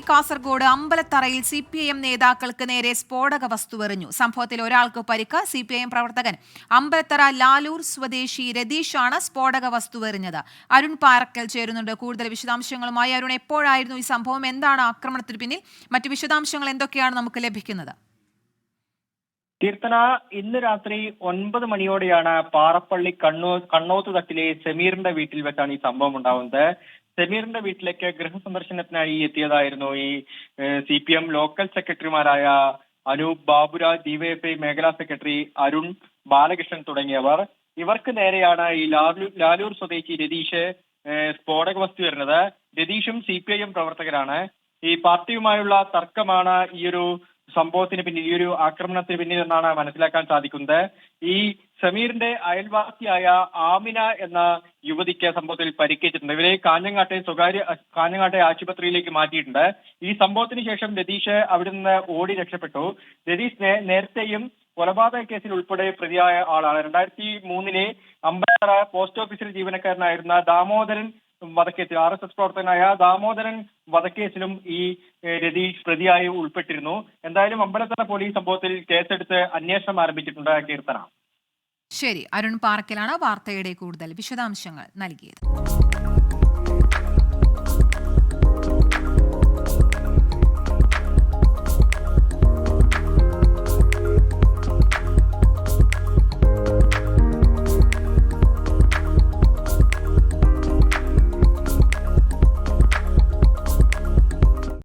Kasaragod അമ്പലത്തറയിൽ CPIM നേതാക്കൾക്ക് നേരെ സ്ഫോടക വസ്തുവെറിഞ്ഞു. സംഭവത്തിൽ ഒരാൾക്ക് പരിക്ക്. CPIM പ്രവർത്തകൻ അമ്പലത്തറ ലാലൂർ സ്വദേശി രതീഷാണ് സ്ഫോടക വസ്തുവെറിഞ്ഞത്. അരുൺ പാറക്കൽ ചേരുന്നുണ്ട് കൂടുതൽ വിശദാംശങ്ങളുമായി. അരുൺ, എപ്പോഴായിരുന്നു ഈ സംഭവം? എന്താണ് ആക്രമണത്തിന് പിന്നിൽ? മറ്റു വിശദാംശങ്ങൾ എന്തൊക്കെയാണ് നമുക്ക് ലഭിക്കുന്നത്? കീർത്തന, ഇന്ന് രാത്രി 9 മണിയോടെയാണ് പാറപ്പള്ളി കണ്ണോത്ത് തട്ടിലെ സമീറിന്റെ വീട്ടിൽ വെച്ചാണ് ഈ സംഭവം ഉണ്ടാവുന്നത്. സമീറിന്റെ വീട്ടിലേക്ക് ഗൃഹസന്ദർശനത്തിനായി എത്തിയതായിരുന്നു ഈ CPM ലോക്കൽ സെക്രട്ടറിമാരായ അനൂപ് ബാബുരാജ്, DYFI മേഖലാ സെക്രട്ടറി അരുൺ, ബാലകൃഷ്ണൻ തുടങ്ങിയവർ. ഇവർക്ക് നേരെയാണ് ഈ ലാലൂർ സ്വദേശി രതീഷ് സ്ഫോടക വസ്തു വരുന്നത്. രതീഷും CPIM പ്രവർത്തകരാണ്. ഈ പാർട്ടിയുമായുള്ള തർക്കമാണ് ഈ ഒരു സംഭവത്തിന് പിന്നിൽ, ഈ ഒരു ആക്രമണത്തിന് പിന്നിൽ എന്നാണ് മനസ്സിലാക്കാൻ സാധിക്കുന്നത്. ഈ സമീറിന്റെ അയൽവാസിയായ ആമിന എന്ന യുവതിക്ക് സംഭവത്തിൽ പരിക്കേറ്റിട്ടുണ്ട്. ഇവരെ കാഞ്ഞങ്ങാട്ടെ ആശുപത്രിയിലേക്ക് മാറ്റിയിട്ടുണ്ട്. ഈ സംഭവത്തിന് ശേഷം രതീഷ് അവിടെ നിന്ന് ഓടി രക്ഷപ്പെട്ടു. രതീഷ് നേരത്തെയും കൊലപാതക കേസിൽ ഉൾപ്പെടെ പ്രതിയായ ആളാണ്. 2003 അമ്പലത്തറ പോസ്റ്റ് ഓഫീസിലെ ജീവനക്കാരനായിരുന്ന ദാമോദരൻ വധക്കേസിൽ, RSS പ്രവർത്തകനായ ദാമോദരൻ വധക്കേസിലും ഈ രതീഷ് പ്രതിയായി ഉൾപ്പെട്ടിരുന്നു. എന്തായാലും അമ്പലത്തറ പോലീസ് സംഭവത്തിൽ കേസെടുത്ത് അന്വേഷണം ആരംഭിച്ചിട്ടുണ്ട്. കീർത്തന. ശരി, അരുൺ പാറക്കലാണ് വാർത്തയുടെ കൂടുതൽ വിശദാംശങ്ങൾ നൽകിയത്.